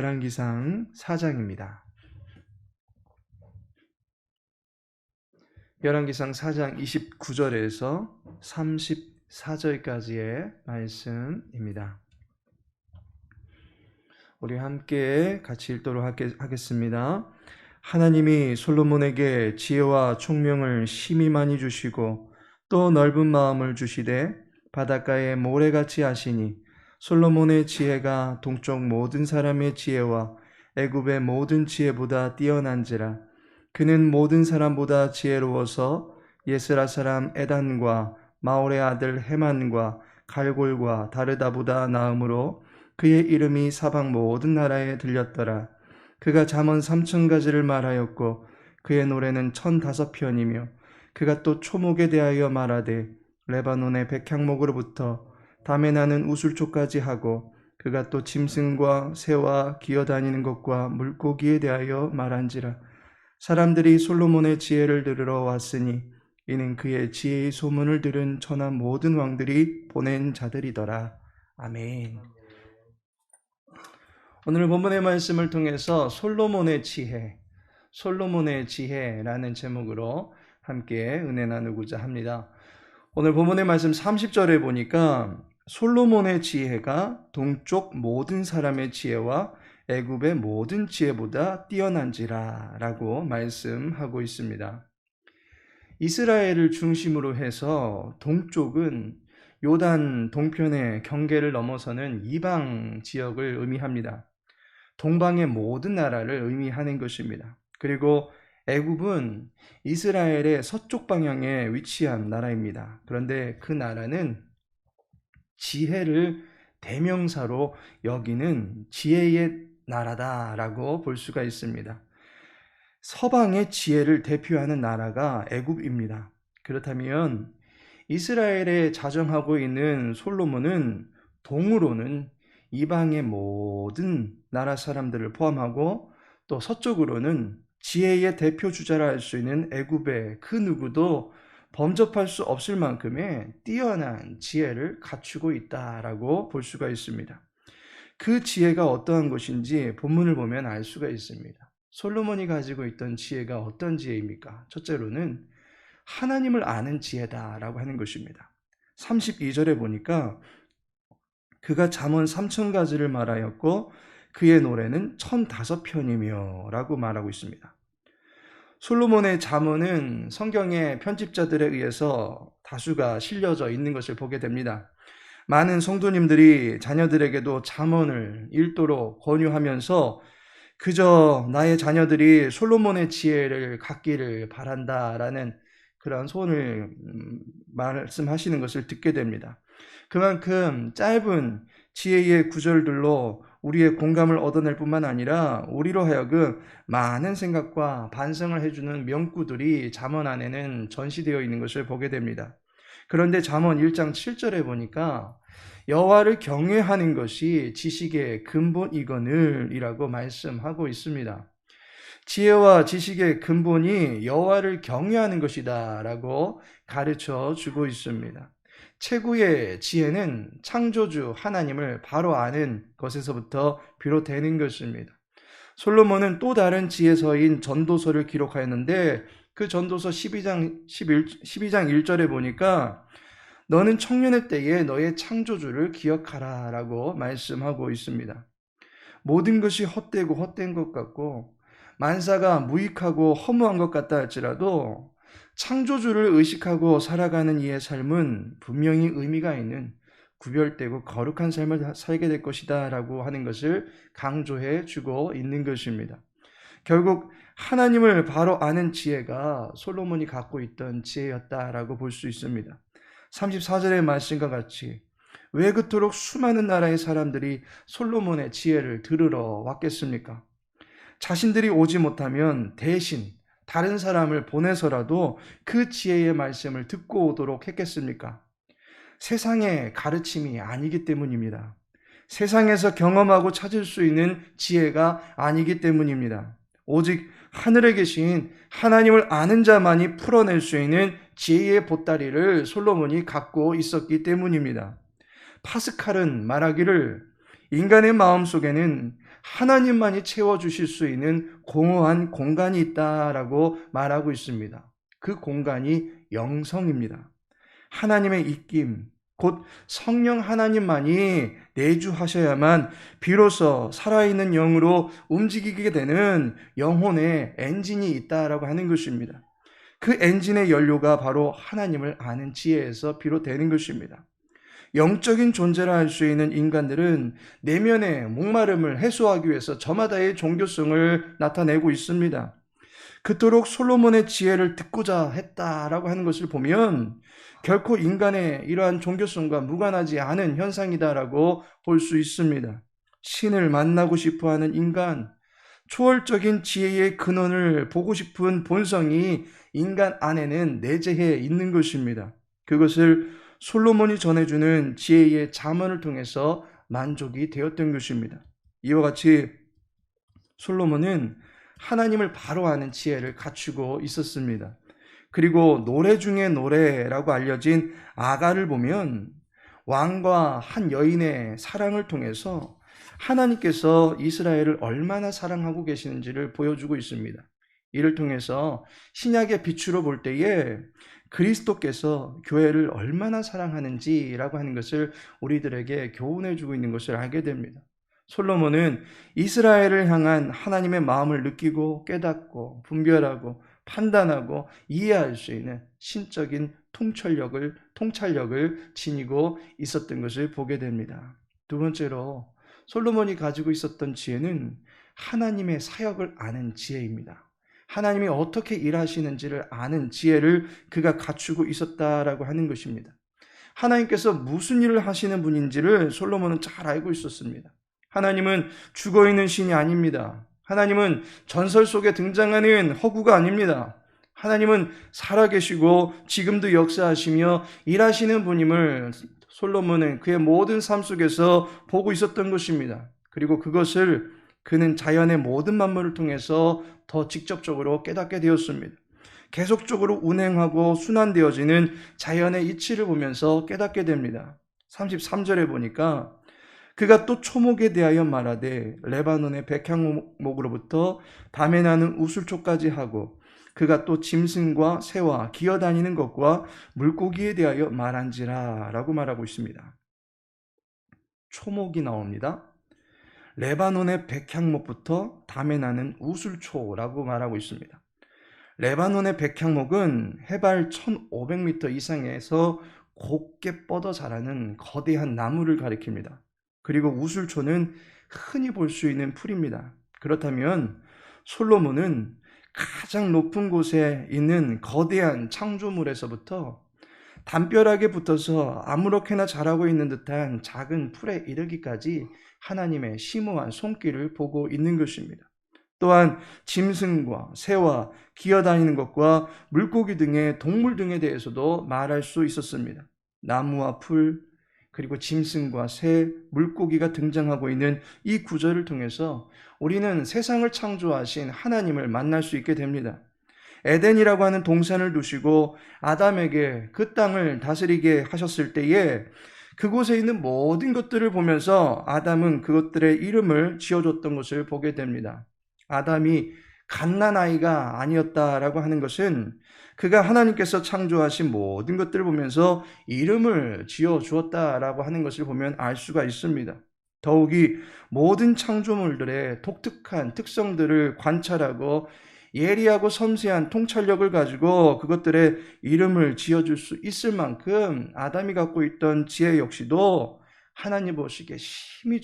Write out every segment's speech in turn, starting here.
열왕기상 4장입니다. 열왕기상 4장 29절에서 34절까지의 말씀입니다. 우리 함께 같이 읽도록 하겠습니다. 하나님이 솔로몬에게 지혜와 총명을 심히 많이 주시고 또 넓은 마음을 주시되 바닷가에 모래같이 하시니 솔로몬의 지혜가 동쪽 모든 사람의 지혜와 애굽의 모든 지혜보다 뛰어난지라. 그는 모든 사람보다 지혜로워서 예스라 사람 에단과 마올의 아들 헤만과 갈골과 다르다보다 나음으로 그의 이름이 사방 모든 나라에 들렸더라. 그가 잠언 3000가지를 말하였고 그의 노래는 1005편이며 그가 또 초목에 대하여 말하되 레바논의 백향목으로부터 담에 나는 우술초까지 하고 그가 또 짐승과 새와 기어다니는 것과 물고기에 대하여 말한지라. 사람들이 솔로몬의 지혜를 들으러 왔으니 이는 그의 지혜의 소문을 들은 천하 모든 왕들이 보낸 자들이더라. 아멘. 오늘 본문의 말씀을 통해서 솔로몬의 지혜라는 제목으로 함께 은혜 나누고자 합니다. 오늘 본문의 말씀 30절에 보니까 솔로몬의 지혜가 동쪽 모든 사람의 지혜와 애굽의 모든 지혜보다 뛰어난지라 라고 말씀하고 있습니다. 이스라엘을 중심으로 해서 동쪽은 요단 동편의 경계를 넘어서는 이방 지역을 의미합니다. 동방의 모든 나라를 의미하는 것입니다. 그리고 애굽은 이스라엘의 서쪽 방향에 위치한 나라입니다. 그런데 그 나라는 지혜를 대명사로 여기는 지혜의 나라다라고 볼 수가 있습니다. 서방의 지혜를 대표하는 나라가 애굽입니다. 그렇다면 이스라엘에 자정하고 있는 솔로몬은 동으로는 이방의 모든 나라 사람들을 포함하고 또 서쪽으로는 지혜의 대표 주자라 할 수 있는 애굽의 그 누구도 범접할 수 없을 만큼의 뛰어난 지혜를 갖추고 있다라고 볼 수가 있습니다. 그 지혜가 어떠한 것인지 본문을 보면 알 수가 있습니다. 솔로몬이 가지고 있던 지혜가 어떤 지혜입니까? 첫째로는 하나님을 아는 지혜다라고 하는 것입니다. 32절에 보니까 그가 잠언 3000가지를 말하였고 그의 노래는 1005편이며 라고 말하고 있습니다. 솔로몬의 잠언은 성경의 편집자들에 의해서 다수가 실려져 있는 것을 보게 됩니다. 많은 성도님들이 자녀들에게도 잠언을 읽도록 권유하면서 그저 나의 자녀들이 솔로몬의 지혜를 갖기를 바란다라는 그런 소원을 말씀하시는 것을 듣게 됩니다. 그만큼 짧은 지혜의 구절들로 우리의 공감을 얻어낼 뿐만 아니라 우리로 하여금 많은 생각과 반성을 해주는 명구들이 잠언 안에는 전시되어 있는 것을 보게 됩니다. 그런데 잠언 1장 7절에 보니까 여호와를 경외하는 것이 지식의 근본이거늘이라고 말씀하고 있습니다. 지혜와 지식의 근본이 여호와를 경외하는 것이다 라고 가르쳐 주고 있습니다. 최고의 지혜는 창조주 하나님을 바로 아는 것에서부터 비롯되는 것입니다. 솔로몬은 또 다른 지혜서인 전도서를 기록하였는데 그 전도서 12장 1절에 보니까 너는 청년의 때에 너의 창조주를 기억하라 라고 말씀하고 있습니다. 모든 것이 헛되고 헛된 것 같고 만사가 무익하고 허무한 것 같다 할지라도 창조주를 의식하고 살아가는 이의 삶은 분명히 의미가 있는 구별되고 거룩한 삶을 살게 될 것이다 라고 하는 것을 강조해 주고 있는 것입니다. 결국 하나님을 바로 아는 지혜가 솔로몬이 갖고 있던 지혜였다라고 볼 수 있습니다. 34절의 말씀과 같이 왜 그토록 수많은 나라의 사람들이 솔로몬의 지혜를 들으러 왔겠습니까? 자신들이 오지 못하면 대신 다른 사람을 보내서라도 그 지혜의 말씀을 듣고 오도록 했겠습니까? 세상의 가르침이 아니기 때문입니다. 세상에서 경험하고 찾을 수 있는 지혜가 아니기 때문입니다. 오직 하늘에 계신 하나님을 아는 자만이 풀어낼 수 있는 지혜의 보따리를 솔로몬이 갖고 있었기 때문입니다. 파스칼은 말하기를 인간의 마음속에는 하나님만이 채워주실 수 있는 공허한 공간이 있다라고 말하고 있습니다. 그 공간이 영성입니다. 하나님의 입김, 곧 성령 하나님만이 내주하셔야만 비로소 살아있는 영으로 움직이게 되는 영혼의 엔진이 있다라고 하는 것입니다. 그 엔진의 연료가 바로 하나님을 아는 지혜에서 비롯되는 것입니다. 영적인 존재라 할 수 있는 인간들은 내면의 목마름을 해소하기 위해서 저마다의 종교성을 나타내고 있습니다. 그토록 솔로몬의 지혜를 듣고자 했다라고 하는 것을 보면 결코 인간의 이러한 종교성과 무관하지 않은 현상이다라고 볼 수 있습니다. 신을 만나고 싶어하는 인간, 초월적인 지혜의 근원을 보고 싶은 본성이 인간 안에는 내재해 있는 것입니다. 그것을 솔로몬이 전해주는 지혜의 잠언을 통해서 만족이 되었던 것입니다. 이와 같이 솔로몬은 하나님을 바로 아는 지혜를 갖추고 있었습니다. 그리고 노래 중에 노래라고 알려진 아가를 보면 왕과 한 여인의 사랑을 통해서 하나님께서 이스라엘을 얼마나 사랑하고 계시는지를 보여주고 있습니다. 이를 통해서 신약의 빛으로 볼 때에 그리스도께서 교회를 얼마나 사랑하는지라고 하는 것을 우리들에게 교훈해 주고 있는 것을 알게 됩니다. 솔로몬은 이스라엘을 향한 하나님의 마음을 느끼고 깨닫고 분별하고 판단하고 이해할 수 있는 신적인 통찰력을 지니고 있었던 것을 보게 됩니다. 두 번째로 솔로몬이 가지고 있었던 지혜는 하나님의 사역을 아는 지혜입니다. 하나님이 어떻게 일하시는지를 아는 지혜를 그가 갖추고 있었다라고 하는 것입니다. 하나님께서 무슨 일을 하시는 분인지를 솔로몬은 잘 알고 있었습니다. 하나님은 죽어있는 신이 아닙니다. 하나님은 전설 속에 등장하는 허구가 아닙니다. 하나님은 살아계시고 지금도 역사하시며 일하시는 분임을 솔로몬은 그의 모든 삶 속에서 보고 있었던 것입니다. 그리고 그것을 그는 자연의 모든 만물을 통해서 더 직접적으로 깨닫게 되었습니다. 계속적으로 운행하고 순환되어지는 자연의 이치를 보면서 깨닫게 됩니다. 33절에 보니까 그가 또 초목에 대하여 말하되 레바논의 백향목으로부터 밤에 나는 우슬초까지 하고 그가 또 짐승과 새와 기어다니는 것과 물고기에 대하여 말한지라 라고 말하고 있습니다. 초목이 나옵니다. 레바논의 백향목부터 담에 나는 우슬초라고 말하고 있습니다. 레바논의 백향목은 해발 1500m 이상에서 곱게 뻗어 자라는 거대한 나무를 가리킵니다. 그리고 우슬초는 흔히 볼 수 있는 풀입니다. 그렇다면 솔로몬은 가장 높은 곳에 있는 거대한 창조물에서부터 담벼락에 붙어서 아무렇게나 자라고 있는 듯한 작은 풀에 이르기까지 하나님의 심오한 손길을 보고 있는 것입니다. 또한 짐승과 새와 기어다니는 것과 물고기 등의 동물 등에 대해서도 말할 수 있었습니다. 나무와 풀, 그리고 짐승과 새, 물고기가 등장하고 있는 이 구절을 통해서 우리는 세상을 창조하신 하나님을 만날 수 있게 됩니다. 에덴이라고 하는 동산을 두시고 아담에게 그 땅을 다스리게 하셨을 때에 그곳에 있는 모든 것들을 보면서 아담은 그것들의 이름을 지어줬던 것을 보게 됩니다. 아담이 갓난아이가 아니었다라고 하는 것은 그가 하나님께서 창조하신 모든 것들을 보면서 이름을 지어주었다라고 하는 것을 보면 알 수가 있습니다. 더욱이 모든 창조물들의 독특한 특성들을 관찰하고 예리하고 섬세한 통찰력을 가지고 그것들의 이름을 지어줄 수 있을 만큼 아담이 갖고 있던 지혜 역시도 하나님 보시기에 심히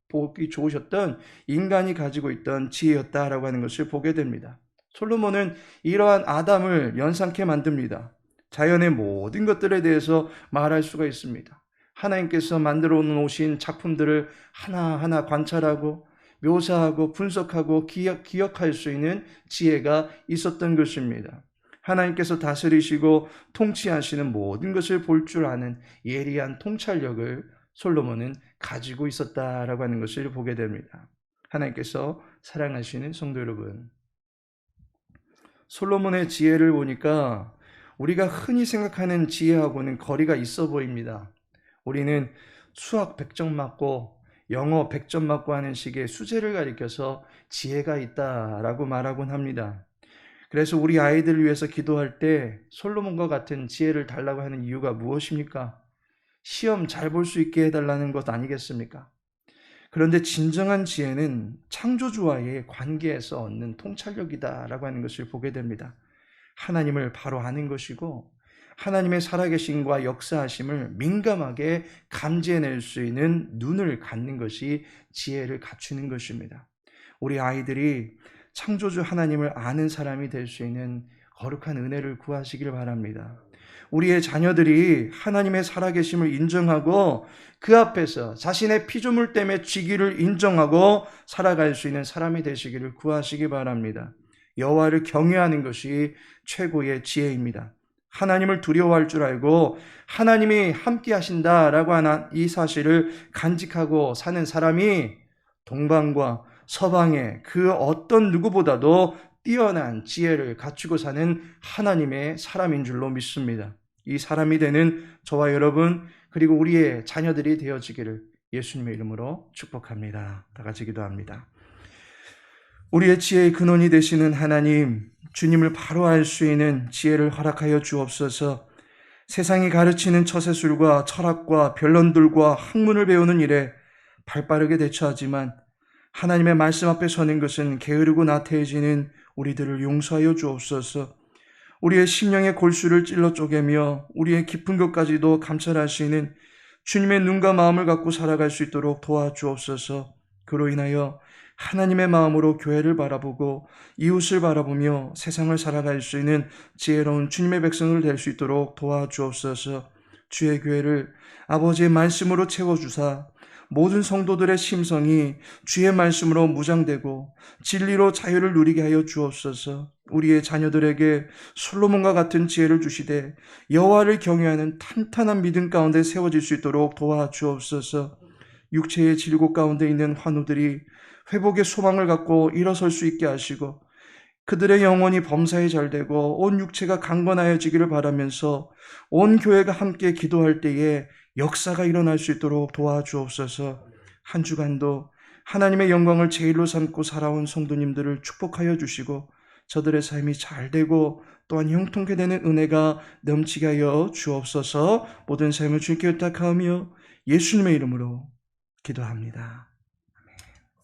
보기 좋으셨던 인간이 가지고 있던 지혜였다라고 하는 것을 보게 됩니다. 솔로몬은 이러한 아담을 연상케 만듭니다. 자연의 모든 것들에 대해서 말할 수가 있습니다. 하나님께서 만들어 놓으신 작품들을 하나하나 관찰하고 묘사하고 분석하고 기억할 수 있는 지혜가 있었던 것입니다. 하나님께서 다스리시고 통치하시는 모든 것을 볼 줄 아는 예리한 통찰력을 솔로몬은 가지고 있었다라고 하는 것을 보게 됩니다. 하나님께서 사랑하시는 성도 여러분, 솔로몬의 지혜를 보니까 우리가 흔히 생각하는 지혜하고는 거리가 있어 보입니다. 우리는 수학 100점 맞고 영어 100점 맞고 하는 식의 수제를 가리켜서 지혜가 있다라고 말하곤 합니다. 그래서 우리 아이들을 위해서 기도할 때 솔로몬과 같은 지혜를 달라고 하는 이유가 무엇입니까? 시험 잘 볼 수 있게 해달라는 것 아니겠습니까? 그런데 진정한 지혜는 창조주와의 관계에서 얻는 통찰력이다라고 하는 것을 보게 됩니다. 하나님을 바로 아는 것이고 하나님의 살아계심과 역사하심을 민감하게 감지해낼 수 있는 눈을 갖는 것이 지혜를 갖추는 것입니다. 우리 아이들이 창조주 하나님을 아는 사람이 될 수 있는 거룩한 은혜를 구하시길 바랍니다. 우리의 자녀들이 하나님의 살아계심을 인정하고 그 앞에서 자신의 피조물 때문에 지기를 인정하고 살아갈 수 있는 사람이 되시기를 구하시기 바랍니다. 여호와를 경외하는 것이 최고의 지혜입니다. 하나님을 두려워할 줄 알고 하나님이 함께 하신다라고 하는 이 사실을 간직하고 사는 사람이 동방과 서방의 그 어떤 누구보다도 뛰어난 지혜를 갖추고 사는 하나님의 사람인 줄로 믿습니다. 이 사람이 되는 저와 여러분 그리고 우리의 자녀들이 되어지기를 예수님의 이름으로 축복합니다. 다 같이 기도합니다. 우리의 지혜의 근원이 되시는 하나님, 주님을 바로 알 수 있는 지혜를 허락하여 주옵소서. 세상이 가르치는 처세술과 철학과 변론들과 학문을 배우는 일에 발빠르게 대처하지만 하나님의 말씀 앞에 서는 것은 게으르고 나태해지는 우리들을 용서하여 주옵소서. 우리의 심령의 골수를 찔러 쪼개며 우리의 깊은 것까지도 감찰할 수 있는 주님의 눈과 마음을 갖고 살아갈 수 있도록 도와주옵소서. 그로 인하여 하나님의 마음으로 교회를 바라보고 이웃을 바라보며 세상을 살아갈 수 있는 지혜로운 주님의 백성을 될 수 있도록 도와주옵소서. 주의 교회를 아버지의 말씀으로 채워주사 모든 성도들의 심성이 주의 말씀으로 무장되고 진리로 자유를 누리게 하여 주옵소서. 우리의 자녀들에게 솔로몬과 같은 지혜를 주시되 여호와를 경외하는 탄탄한 믿음 가운데 세워질 수 있도록 도와주옵소서. 육체의 질곡 가운데 있는 환우들이 회복의 소망을 갖고 일어설 수 있게 하시고 그들의 영혼이 범사에 잘되고 온 육체가 강건하여지기를 바라면서 온 교회가 함께 기도할 때에 역사가 일어날 수 있도록 도와주옵소서. 한 주간도 하나님의 영광을 제일로 삼고 살아온 성도님들을 축복하여 주시고 저들의 삶이 잘되고 또한 형통케 되는 은혜가 넘치게 하여 주옵소서. 모든 삶을 주님께 의탁하며 예수님의 이름으로 기도합니다.